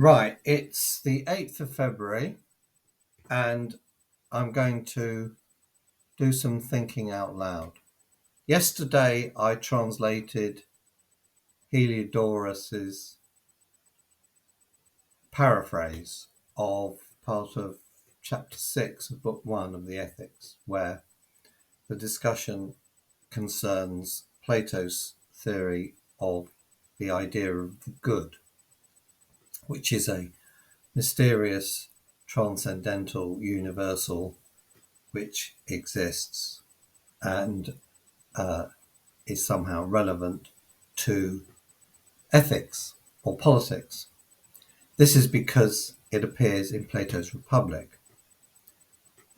Right, it's the 8th of February, and I'm going to do some thinking out loud. Yesterday, I translated Heliodorus's paraphrase of part of chapter 6 of book 1 of the Ethics, where the discussion concerns Plato's theory of the idea of the good, which is a mysterious, transcendental, universal which exists and is somehow relevant to ethics or politics. This is because it appears in Plato's Republic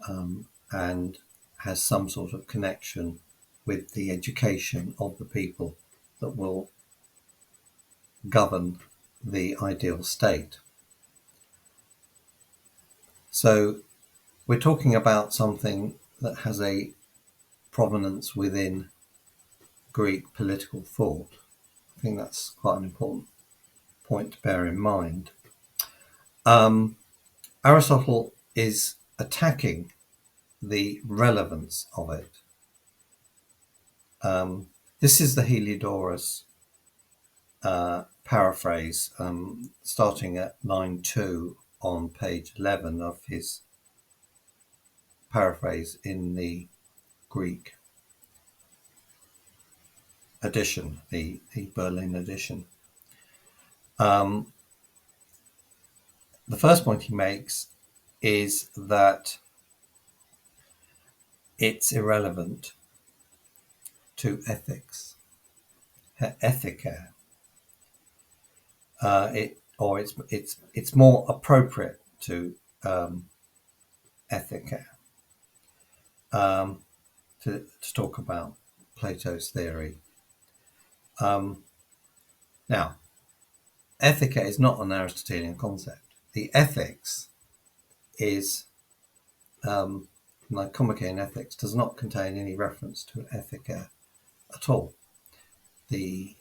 and has some sort of connection with the education of the people that will govern the ideal state. So we're talking about something that has a provenance within Greek political thought. I think that's quite an important point to bear in mind. Aristotle is attacking the relevance of it. This is the Heliodorus paraphrase, starting at line 2 on page 11 of his paraphrase in the Greek edition, the Berlin edition. The first point he makes is that it's irrelevant to ethics, ethica. It's more appropriate to ethica to talk about Plato's theory. Now, ethica is not an Aristotelian concept. The ethics is Nicomachean ethics does not contain any reference to an ethica at all. The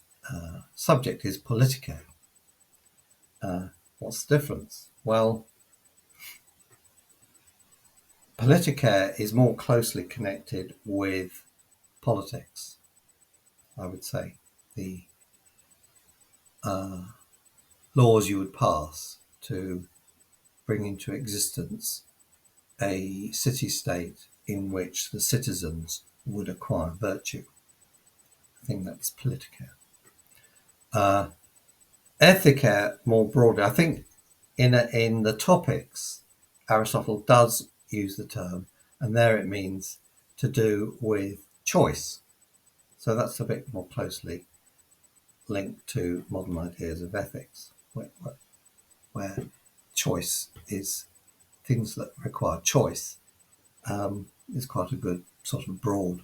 subject is politica. What's the difference? Well, politica is more closely connected with politics, I would say. The laws you would pass to bring into existence a city-state in which the citizens would acquire virtue. I think that's politica. Ethica, more broadly, I think in the topics, Aristotle does use the term, and there it means to do with choice. So that's a bit more closely linked to modern ideas of ethics, where choice is things that require choice is quite a good sort of broad.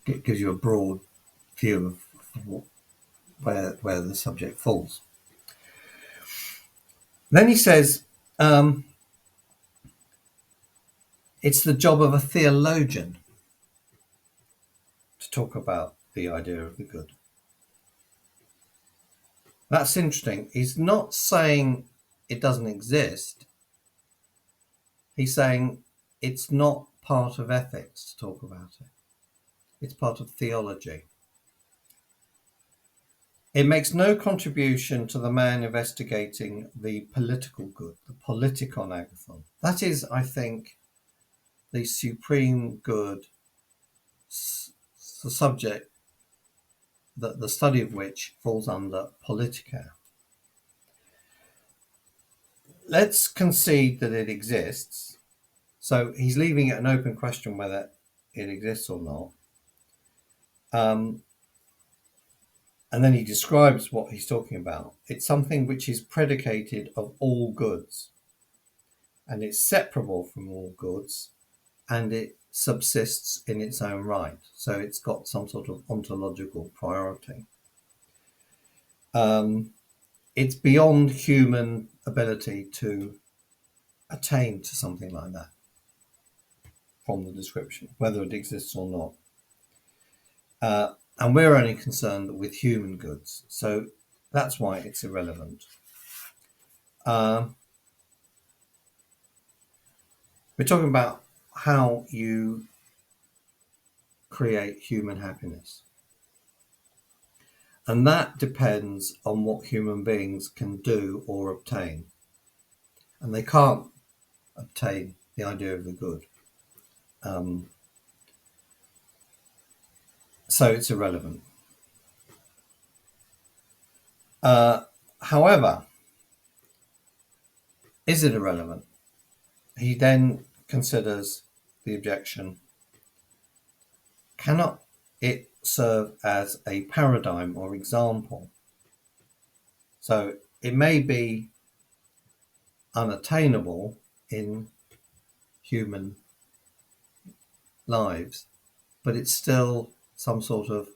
It gives you a broad view of where the subject falls. Then he says it's the job of a theologian to talk about the idea of the good. That's interesting. He's not saying it doesn't exist. He's saying it's not part of ethics to talk about it. It's part of theology. It makes no contribution to the man investigating the political good, the politikon agathon. That is, I think, the supreme good, the subject, the study of which falls under politica. Let's concede that it exists. So he's leaving it an open question whether it exists or not. And then he describes what he's talking about. It's something which is predicated of all goods, and it's separable from all goods, and it subsists in its own right. So it's got some sort of ontological priority. It's beyond human ability to attain to something like that from the description, whether it exists or not. And we're only concerned with human goods. So that's why it's irrelevant. we're talking about how you create human happiness. And that depends on what human beings can do or obtain. And they can't obtain the idea of the good. So it's irrelevant. However, is it irrelevant? He then considers the objection, cannot it serve as a paradigm or example? So it may be unattainable in human lives, but it's still some sort of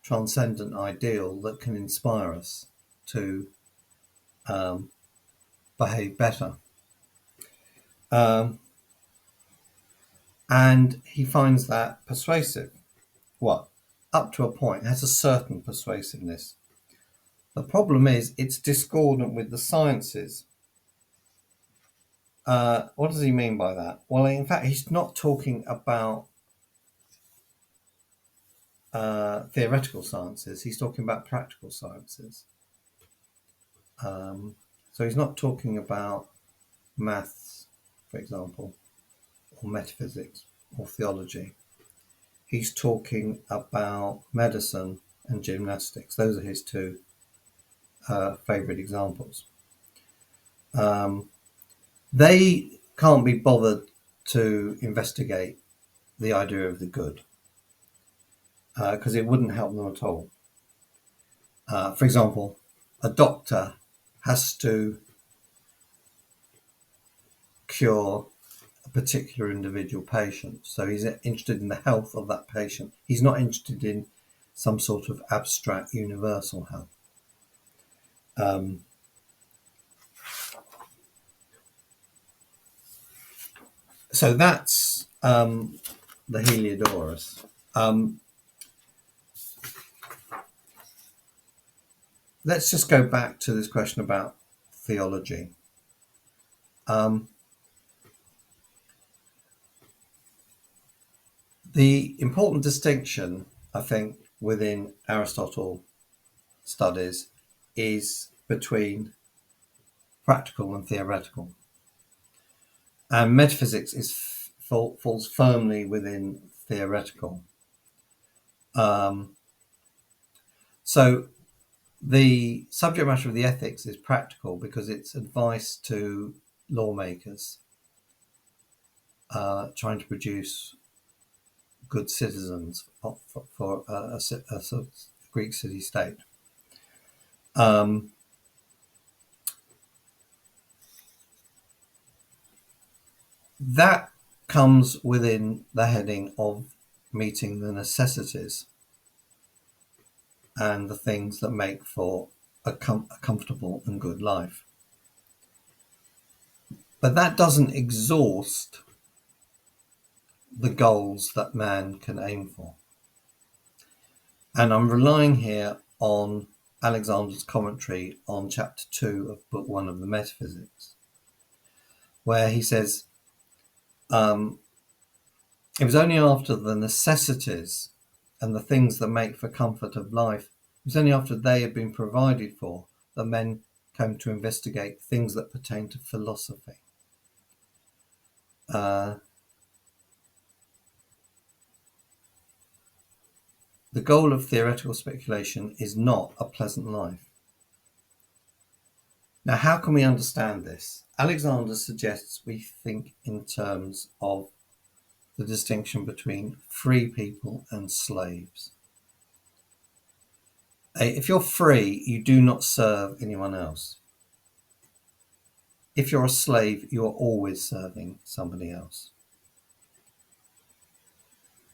transcendent ideal that can inspire us to behave better. And he finds that persuasive. What? Up to a point, it has a certain persuasiveness. The problem is it's discordant with the sciences. What does he mean by that? Well, in fact, he's not talking about theoretical sciences. He's talking about practical sciences. So he's not talking about maths, for example, or metaphysics or theology. He's talking about medicine and gymnastics. Those are his two favourite examples. They can't be bothered to investigate the idea of the good because it wouldn't help them at all. For example, a doctor has to cure a particular individual patient. So he's interested in the health of that patient. He's not interested in some sort of abstract universal health. So that's the Heliodorus. Let's just go back to this question about theology. The important distinction, I think, within Aristotle studies is between practical and theoretical. And metaphysics falls firmly within theoretical. So the subject matter of the ethics is practical because it's advice to lawmakers trying to produce good citizens for a Greek city-state. That comes within the heading of meeting the necessities and the things that make for a comfortable and good life. But that doesn't exhaust the goals that man can aim for. And I'm relying here on Alexander's commentary on chapter 2 of book 1 of the Metaphysics, where he says, it was only after the necessities and the things that make for comfort of life, it was only after they had been provided for that men came to investigate things that pertain to philosophy. The goal of theoretical speculation is not a pleasant life. Now, how can we understand this? Alexander suggests we think in terms of the distinction between free people and slaves. If you're free, you do not serve anyone else. If you're a slave, you are always serving somebody else.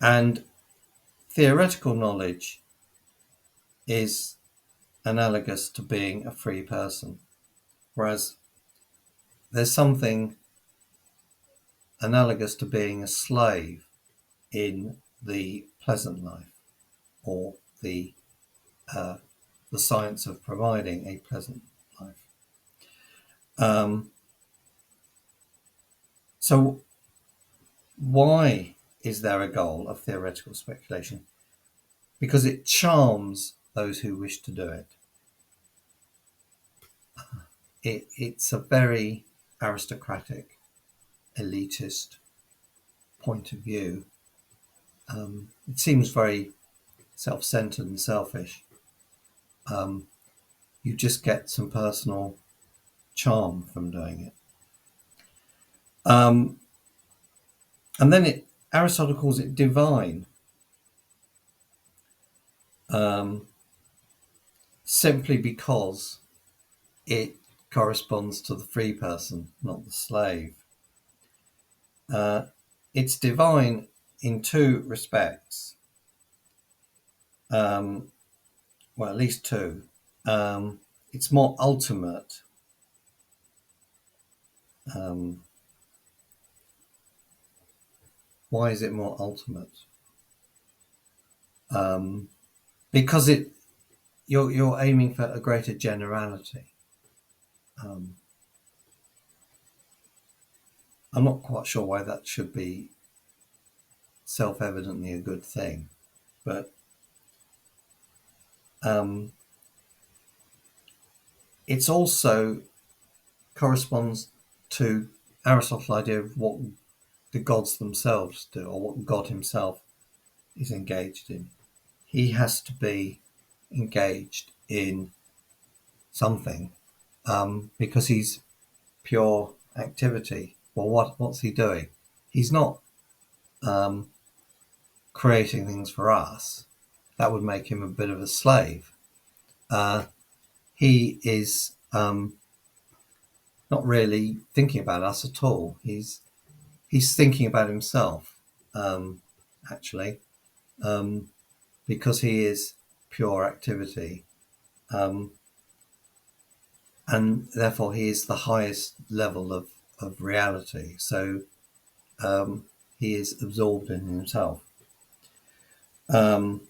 And theoretical knowledge is analogous to being a free person, whereas there's something analogous to being a slave in the pleasant life, or the science of providing a pleasant life. So why is there a goal of theoretical speculation? Because it charms those who wish to do it. It's a very aristocratic, elitist point of view. It seems very self-centered and selfish. You just get some personal charm from doing it. And then Aristotle calls it divine, simply because it corresponds to the free person, not the slave. It's divine in two respects. Well, at least two. It's more ultimate. Why is it more ultimate? Because you're aiming for a greater generality. I'm not quite sure why that should be self-evidently a good thing, but it's also corresponds to Aristotle's idea of what the gods themselves do, or what God himself is engaged in. He has to be engaged in something because he's pure activity. Well, what's he doing? He's not creating things for us. That would make him a bit of a slave. He is not really thinking about us at all. He's thinking about himself, actually, because he is pure activity, and therefore he is the highest level of reality. So he is absorbed in himself, and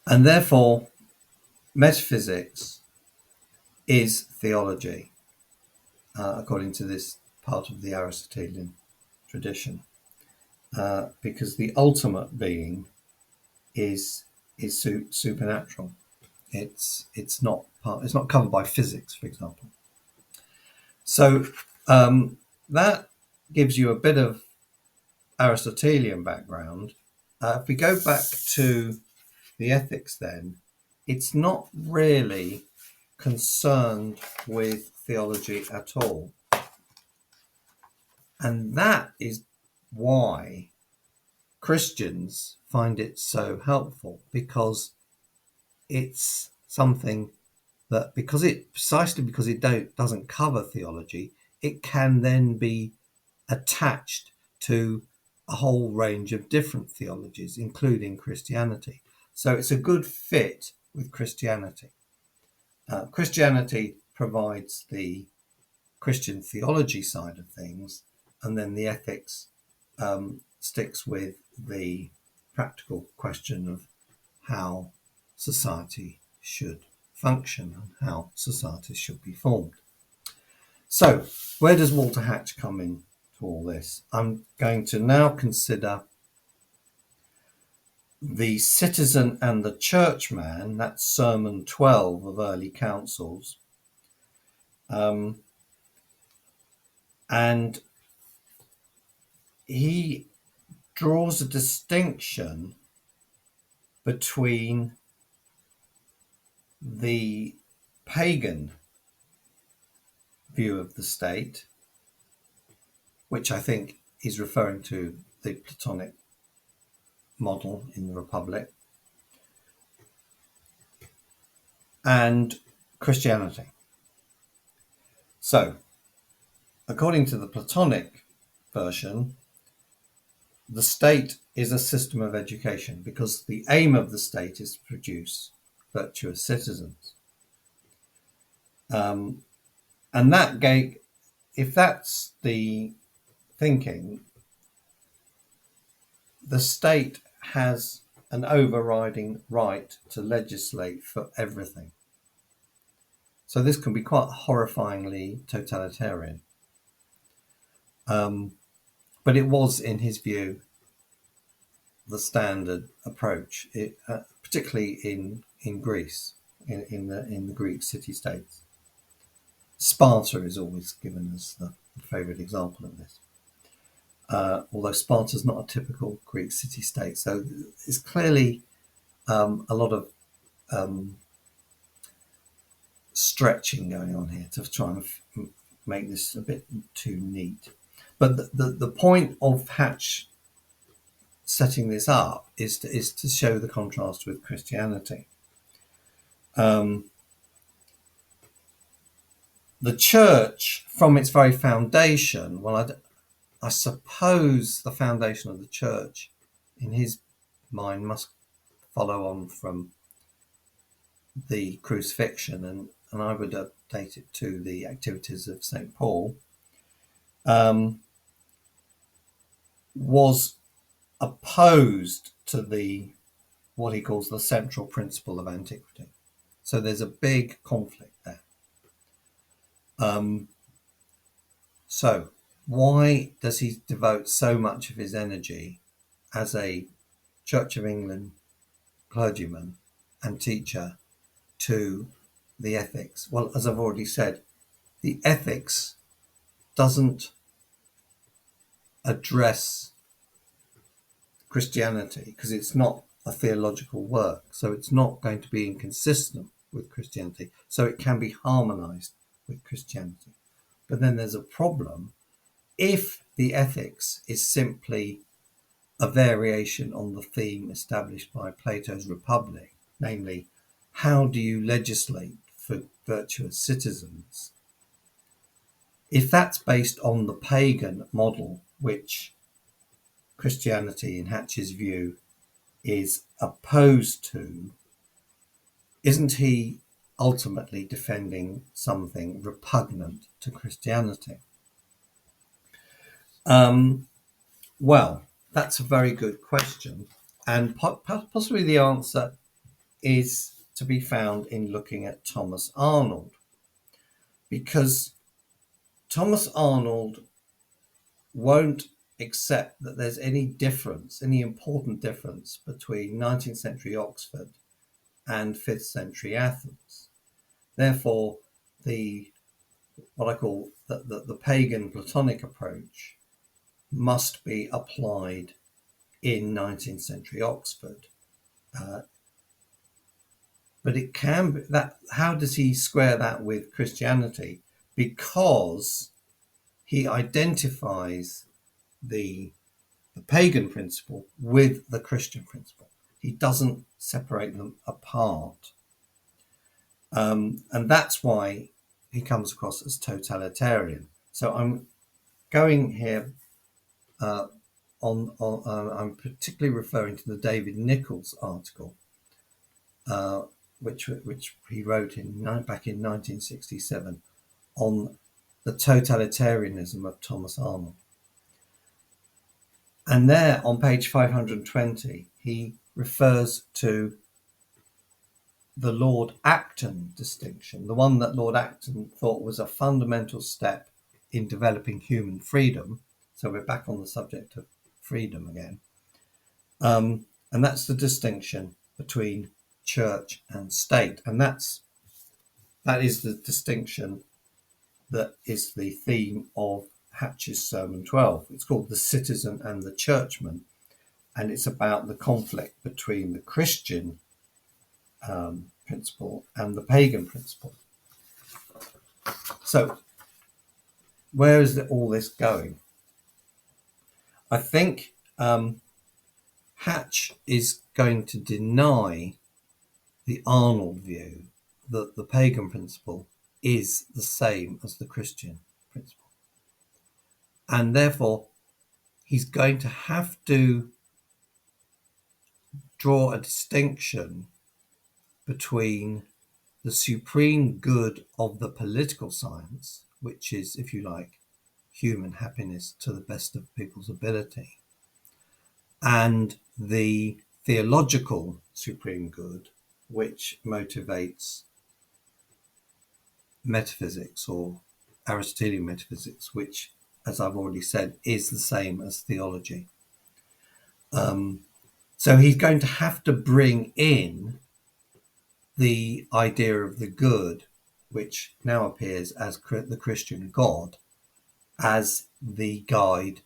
therefore metaphysics is theology, according to this part of the Aristotelian tradition, because the ultimate being is supernatural. It's not covered by physics, for example. So that gives you a bit of Aristotelian background. If we go back to the ethics, then it's not really concerned with theology at all. And that is why Christians find it so helpful, because it's something that, precisely because it doesn't cover theology, it can then be attached to a whole range of different theologies, including Christianity. So it's a good fit with Christianity. Christianity provides the Christian theology side of things, and then the ethics sticks with the practical question of how society should function and how societies should be formed. So, where does Walter Hatch come in to all this? I'm going to now consider the citizen and the churchman. That's Sermon 12 of Early Councils. And he draws a distinction between the pagan view of the state, which I think is referring to the Platonic model in the Republic, and Christianity. So, according to the Platonic version, the state is a system of education because the aim of the state is to produce virtuous citizens. And if that's the thinking, the state has an overriding right to legislate for everything. So this can be quite horrifyingly totalitarian. But it was, in his view, the standard approach, particularly in Greece, in the Greek city-states. Sparta is always given as the favourite example of this. Although Sparta is not a typical Greek city-state, so it's clearly a lot of stretching going on here to try and make this a bit too neat. But the point of Hatch setting this up is to show the contrast with Christianity. The church, from its very foundation, well, I suppose the foundation of the church, in his mind, must follow on from the crucifixion, and I would update it to the activities of St. Paul, was opposed to what he calls the central principle of antiquity. So there's a big conflict there. So why does he devote so much of his energy as a Church of England clergyman and teacher to the ethics? Well, as I've already said, the ethics doesn't address Christianity because it's not a theological work, so it's not going to be inconsistent with Christianity, so it can be harmonized with Christianity. But then there's a problem if the ethics is simply a variation on the theme established by Plato's Republic, namely, how do you legislate for virtuous citizens? If that's based on the pagan model, which Christianity, in Hatch's view, is opposed to, isn't he ultimately defending something repugnant to Christianity? Well, that's a very good question, and possibly the answer is to be found in looking at Thomas Arnold, because Thomas Arnold won't accept that there's any important difference between 19th century Oxford and 5th century Athens. Therefore, what I call the pagan Platonic approach must be applied in 19th century Oxford. But it can be that. How does he square that with Christianity? Because he identifies the pagan principle with the Christian principle. He doesn't separate them apart. And that's why he comes across as totalitarian. So I'm going here I'm particularly referring to the David Nichols article, which he wrote back in 1967 on the totalitarianism of Thomas Arnold. And there on page 520, he refers to the Lord Acton distinction, the one that Lord Acton thought was a fundamental step in developing human freedom. So we're back on the subject of freedom again. And that's the distinction between church and state. And that is the distinction that is the theme of Hatch's Sermon 12. It's called The Citizen and the Churchman. And it's about the conflict between the Christian principle and the pagan principle. So where is all this going? I think Hatch is going to deny the Arnold view that the pagan principle is the same as the Christian principle. And therefore, he's going to have to draw a distinction between the supreme good of the political science, which is, if you like, human happiness to the best of people's ability, and the theological supreme good, which motivates metaphysics or Aristotelian metaphysics, which, as I've already said, is the same as theology. So he's going to have to bring in the idea of the good, which now appears as the Christian God, as the guide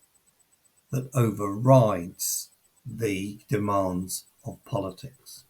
that overrides the demands of politics.